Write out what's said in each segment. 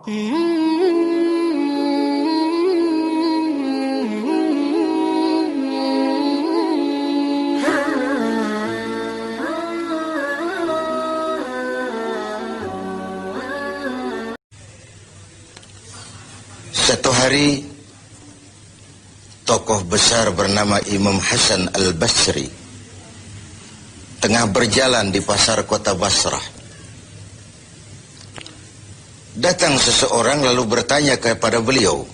Satu hari, tokoh besar bernama Imam Hasan Al-Basri tengah berjalan di pasar kota Basrah. Datang seseorang lalu bertanya kepada beliau,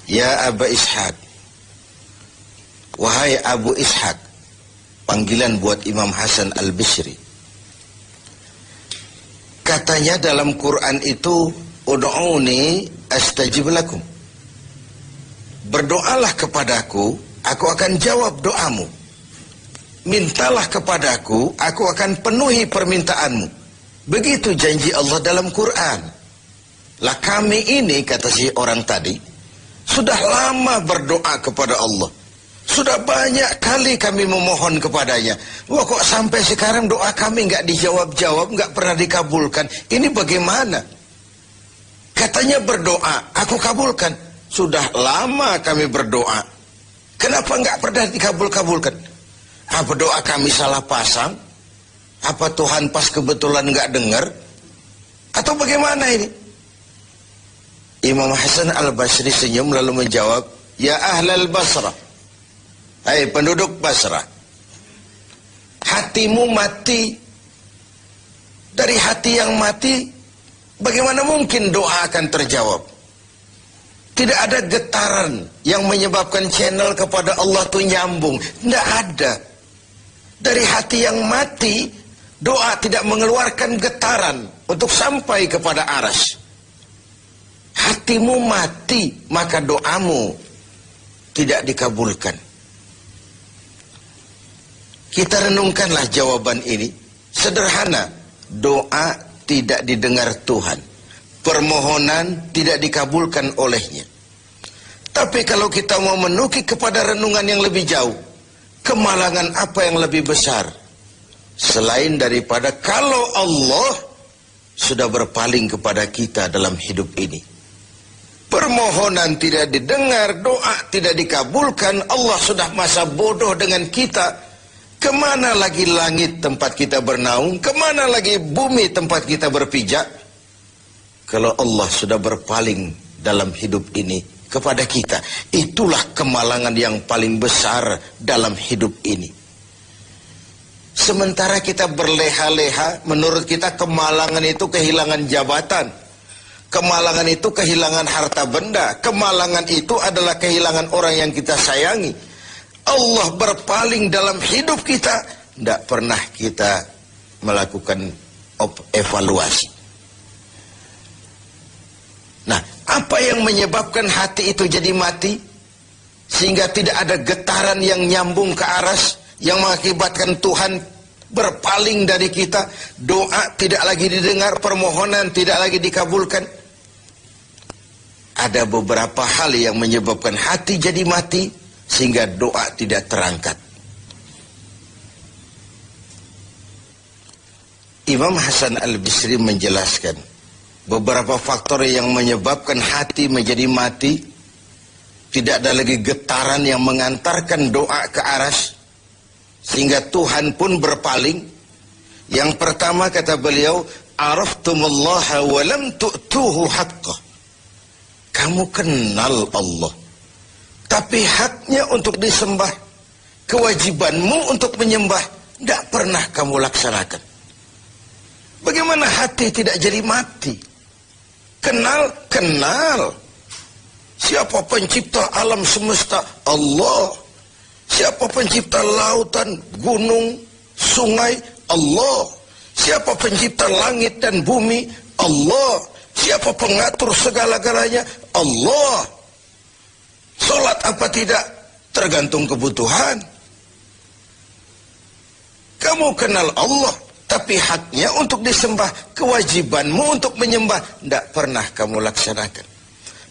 "Ya Aba Ishaq," wahai Abu Ishaq, panggilan buat Imam Hasan Al-Basri. Katanya dalam Quran itu, "Ud'uni astajib lakum." Berdoalah kepadaku, aku akan jawab doamu. Mintalah kepadaku, aku akan penuhi permintaanmu. Begitu janji Allah dalam Quran. Lah kami ini, kata si orang tadi, sudah lama berdoa kepada Allah. Sudah banyak kali kami memohon kepadanya. Wah, kok sampai sekarang doa kami nggak dijawab-jawab, nggak pernah dikabulkan. Ini bagaimana? Katanya berdoa, aku kabulkan. Sudah lama kami berdoa. Kenapa nggak pernah dikabul-kabulkan? Apa doa kami salah pasang? Apa Tuhan pas kebetulan nggak dengar? Atau bagaimana ini? Imam Hasan Al-Basri senyum lalu menjawab, "Ya ahlal Basrah, hai penduduk Basrah, hatimu mati. Dari hati yang mati, bagaimana mungkin doa akan terjawab? Tidak ada getaran yang menyebabkan channel kepada Allah itu nyambung. Tidak ada. Dari hati yang mati, doa tidak mengeluarkan getaran untuk sampai kepada aras. Hatimu mati, maka doamu tidak dikabulkan." Kita renungkanlah jawaban ini. Sederhana, doa tidak didengar Tuhan. Permohonan tidak dikabulkan olehnya. Tapi kalau kita mau menukik kepada renungan yang lebih jauh, kemalangan apa yang lebih besar selain daripada kalau Allah sudah berpaling kepada kita dalam hidup ini? Permohonan tidak didengar, doa tidak dikabulkan, Allah sudah masa bodoh dengan kita. Kemana lagi langit tempat kita bernaung? Kemana lagi bumi tempat kita berpijak? Kalau Allah sudah berpaling dalam hidup ini kepada kita, itulah kemalangan yang paling besar dalam hidup ini. Sementara kita berleha-leha, menurut kita kemalangan itu kehilangan jabatan, kemalangan itu kehilangan harta benda, kemalangan itu adalah kehilangan orang yang kita sayangi. Allah berpaling dalam hidup kita, tidak pernah kita melakukan evaluasi. Nah, apa yang menyebabkan hati itu jadi mati? Sehingga tidak ada getaran yang nyambung ke aras, yang mengakibatkan Tuhan berpaling dari kita. Doa tidak lagi didengar, permohonan tidak lagi dikabulkan. Ada beberapa hal yang menyebabkan hati jadi mati, sehingga doa tidak terangkat. Imam Hasan Al-Basri menjelaskan beberapa faktor yang menyebabkan hati menjadi mati. Tidak ada lagi getaran yang mengantarkan doa ke aras, sehingga Tuhan pun berpaling. Yang pertama kata beliau, "Araftumullaha wa lam tu'tuhu haqqah." Kamu kenal Allah, tapi haknya untuk disembah, kewajibanmu untuk menyembah, tidak pernah kamu laksanakan. Bagaimana hati tidak jadi mati? Kenal. Siapa pencipta alam semesta? Allah. Siapa pencipta lautan, gunung, sungai? Allah. Siapa pencipta langit dan bumi? Allah. Siapa pengatur segala-galanya? Allah. Sholat apa tidak? Tergantung kebutuhan. Kamu kenal Allah, tapi haknya untuk disembah, kewajibanmu untuk menyembah, tidak pernah kamu laksanakan.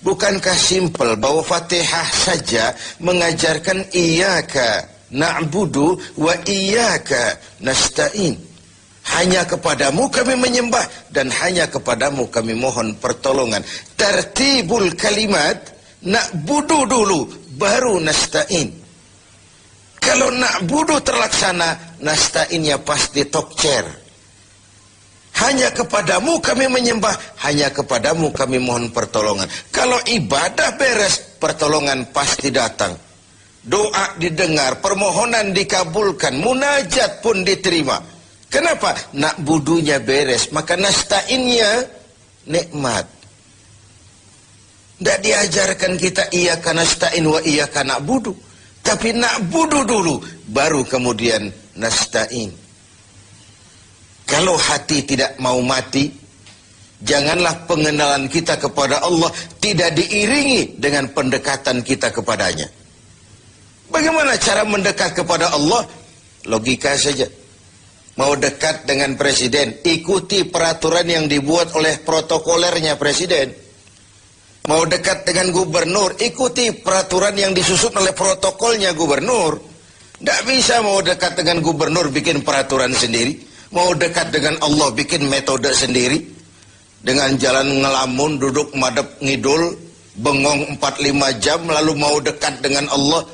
Bukankah simpel bahwa Fatihah saja mengajarkan iyyaka na'budu wa iyyaka nasta'in? Hanya kepadamu kami menyembah dan hanya kepadamu kami mohon pertolongan. Tertibul kalimat, na'budu dulu baru nasta'in. Kalau na'budu terlaksana, nasta'innya pasti tokcer. Hanya kepadamu kami menyembah, hanya kepadamu kami mohon pertolongan. Kalau ibadah beres, pertolongan pasti datang. Doa didengar, permohonan dikabulkan, munajat pun diterima. Kenapa? Na'budunya beres, maka nasta'innya nikmat. Tidak diajarkan kita iyyaka nasta'in wa iyyaka na'budu. Tapi na'budu dulu, baru kemudian nasta'in. Kalau hati tidak mau mati, janganlah pengenalan kita kepada Allah tidak diiringi dengan pendekatan kita kepadanya. Bagaimana cara mendekat kepada Allah? Logika saja. Mau dekat dengan presiden, ikuti peraturan yang dibuat oleh protokolernya presiden. Mau dekat dengan gubernur, ikuti peraturan yang disusun oleh protokolnya gubernur. Tidak bisa mau dekat dengan gubernur bikin peraturan sendiri. Mau dekat dengan Allah bikin metode sendiri. Dengan jalan ngelamun, duduk madep ngidul, bengong 4-5 jam, lalu mau dekat dengan Allah.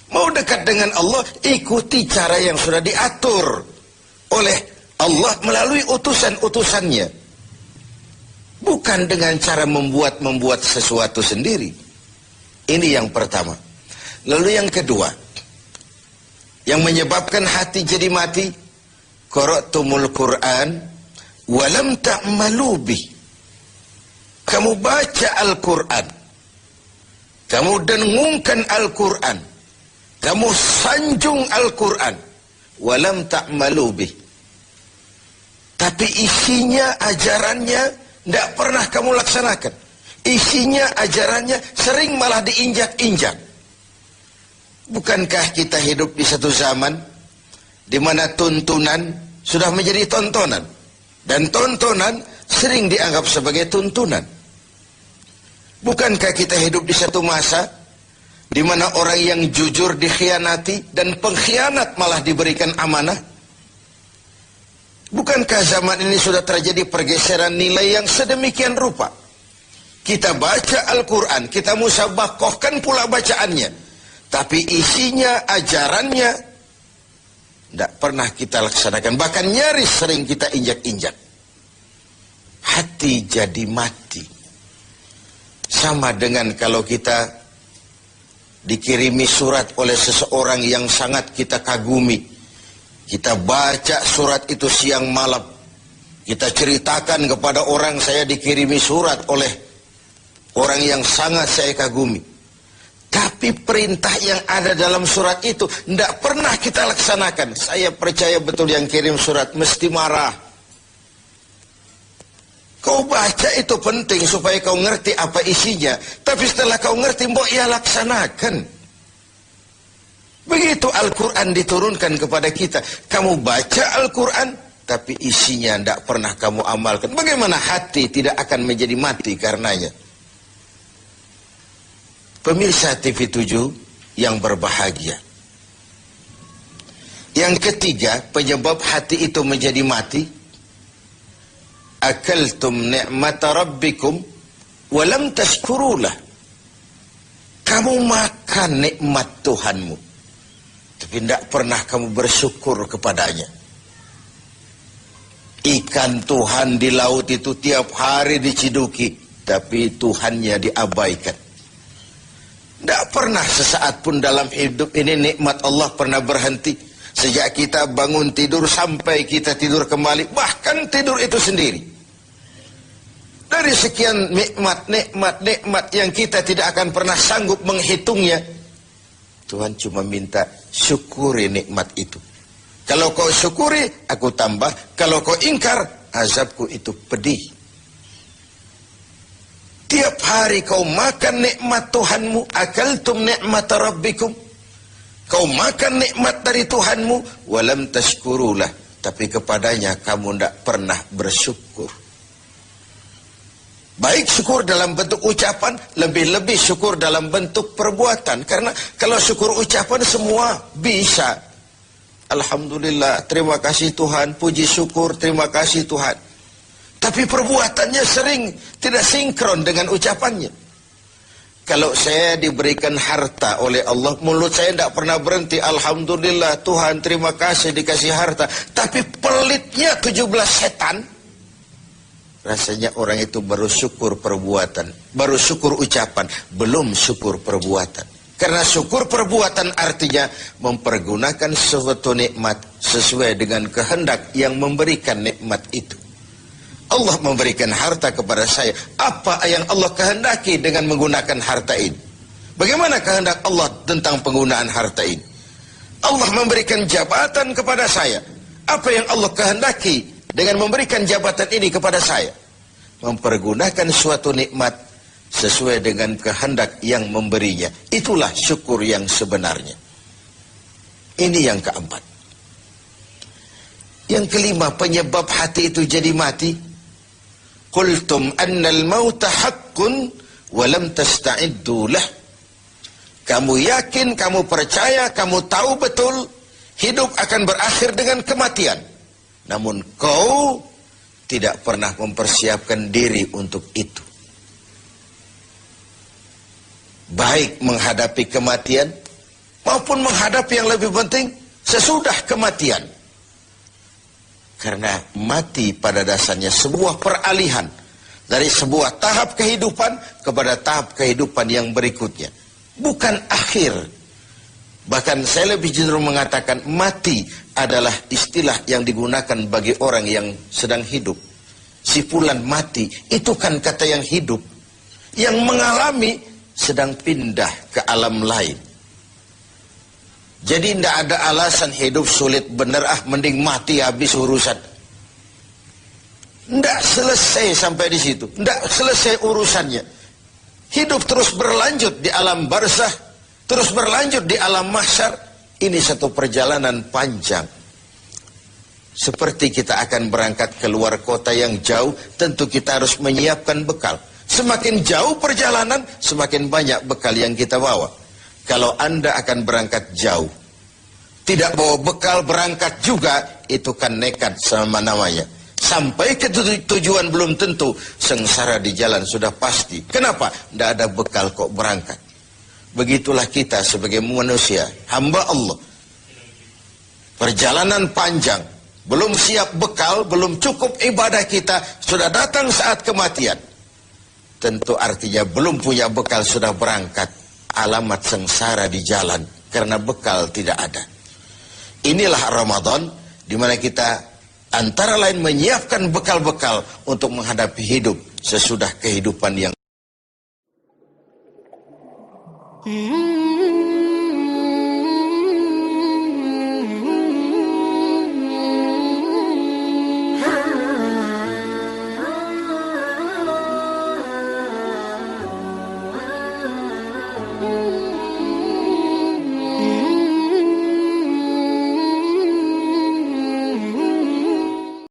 Mau dekat dengan Allah, ikuti cara yang sudah diatur oleh Allah melalui utusan-utusannya. Bukan dengan cara membuat sesuatu sendiri. Ini yang pertama. Lalu yang kedua, yang menyebabkan hati jadi mati, qara'tumul Qur'an walam ta'malu bih. Kamu baca Al-Quran, kamu dengungkan Al-Quran, kamu sanjung Al-Quran, walam ta'malu bih. Tapi isinya, ajarannya tidak pernah kamu laksanakan. Isinya, ajarannya sering malah diinjak-injak. Bukankah kita hidup di satu zaman di mana tuntunan sudah menjadi tontonan, dan tontonan sering dianggap sebagai tuntunan? Bukankah kita hidup di satu masa di mana orang yang jujur dikhianati dan pengkhianat malah diberikan amanah? Bukankah zaman ini sudah terjadi pergeseran nilai yang sedemikian rupa? Kita baca Al-Quran, kita musabakohkan pula bacaannya, tapi isinya, ajarannya tidak pernah kita laksanakan. Bahkan nyaris sering kita injak-injak. Hati jadi mati. Sama dengan kalau kita dikirimi surat oleh seseorang yang sangat kita kagumi. Kita baca surat itu siang malam. Kita ceritakan kepada orang, saya dikirimi surat oleh orang yang sangat saya kagumi. Tapi perintah yang ada dalam surat itu tidak pernah kita laksanakan. Saya percaya betul yang kirim surat mesti marah. Kau baca itu penting supaya kau ngerti apa isinya. Tapi setelah kau ngerti, mbok ya laksanakan. Begitu Al-Quran diturunkan kepada kita. Kamu baca Al-Quran, tapi isinya tidak pernah kamu amalkan. Bagaimana hati tidak akan menjadi mati karenanya? Pemirsa TV 7 yang berbahagia. Yang ketiga, penyebab hati itu menjadi mati. Akaltum ni'mata rabbikum walam tashkurulah. Kamu makan nikmat Tuhanmu, tapi tidak pernah kamu bersyukur kepadanya. Ikan Tuhan di laut itu tiap hari diciduki, tapi Tuhannya diabaikan. Tidak pernah sesaat pun dalam hidup ini nikmat Allah pernah berhenti. Sejak kita bangun tidur sampai kita tidur kembali, bahkan tidur itu sendiri. Dari sekian nikmat yang kita tidak akan pernah sanggup menghitungnya, Tuhan cuma minta syukuri nikmat itu. Kalau kau syukuri, aku tambah. Kalau kau ingkar, azabku itu pedih. Tiap hari kau makan nikmat Tuhanmu, akaltum ni'mata rabbikum. Kau makan nikmat dari Tuhanmu, walam tashkurulah. Tapi kepadanya kamu tidak pernah bersyukur. Baik syukur dalam bentuk ucapan, lebih-lebih syukur dalam bentuk perbuatan. Karena kalau syukur ucapan semua bisa. Alhamdulillah, terima kasih Tuhan, puji syukur, terima kasih Tuhan. Tapi perbuatannya sering tidak sinkron dengan ucapannya. Kalau saya diberikan harta oleh Allah, mulut saya tidak pernah berhenti. Alhamdulillah Tuhan, terima kasih dikasih harta. Tapi pelitnya 17 setan. Rasanya orang itu baru syukur perbuatan, baru syukur ucapan, belum syukur perbuatan. Karena syukur perbuatan artinya mempergunakan suatu nikmat sesuai dengan kehendak yang memberikan nikmat itu. Allah memberikan harta kepada saya. Apa yang Allah kehendaki dengan menggunakan harta ini? Bagaimana kehendak Allah tentang penggunaan harta ini? Allah memberikan jabatan kepada saya. Apa yang Allah kehendaki dengan memberikan jabatan ini kepada saya? Mempergunakan suatu nikmat sesuai dengan kehendak yang memberinya. Itulah syukur yang sebenarnya. Ini yang keempat. Yang kelima, penyebab hati itu jadi mati. Qultum annal mauta haqqun wa lam tasta'iddu lah. Kamu yakin, kamu percaya, kamu tahu betul hidup akan berakhir dengan kematian. Namun kau tidak pernah mempersiapkan diri untuk itu. Baik menghadapi kematian maupun menghadapi yang lebih penting sesudah kematian. Karena mati pada dasarnya sebuah peralihan dari sebuah tahap kehidupan kepada tahap kehidupan yang berikutnya. Bukan akhir. Bahkan saya lebih cenderung mengatakan mati adalah istilah yang digunakan bagi orang yang sedang hidup. Sipulan mati itu kan kata yang hidup. Yang mengalami sedang pindah ke alam lain. Jadi tidak ada alasan hidup sulit benar, mending mati habis urusan. Tidak selesai sampai di situ. Tidak selesai urusannya. Hidup terus berlanjut di alam barzah, terus berlanjut di alam mahsyar. Ini satu perjalanan panjang. Seperti kita akan berangkat keluar kota yang jauh, tentu kita harus menyiapkan bekal. Semakin jauh perjalanan, semakin banyak bekal yang kita bawa. Kalau Anda akan berangkat jauh, tidak bawa bekal berangkat juga, itu kan nekat sama namanya. Sampai ke tujuan belum tentu, sengsara di jalan sudah pasti. Kenapa? Tidak ada bekal kok berangkat. Begitulah kita sebagai manusia, hamba Allah. Perjalanan panjang, belum siap bekal, belum cukup ibadah kita, sudah datang saat kematian. Tentu artinya belum punya bekal sudah berangkat. Alamat sengsara di jalan karena bekal tidak ada. Inilah Ramadan di mana kita antara lain menyiapkan bekal-bekal untuk menghadapi hidup sesudah kehidupan yang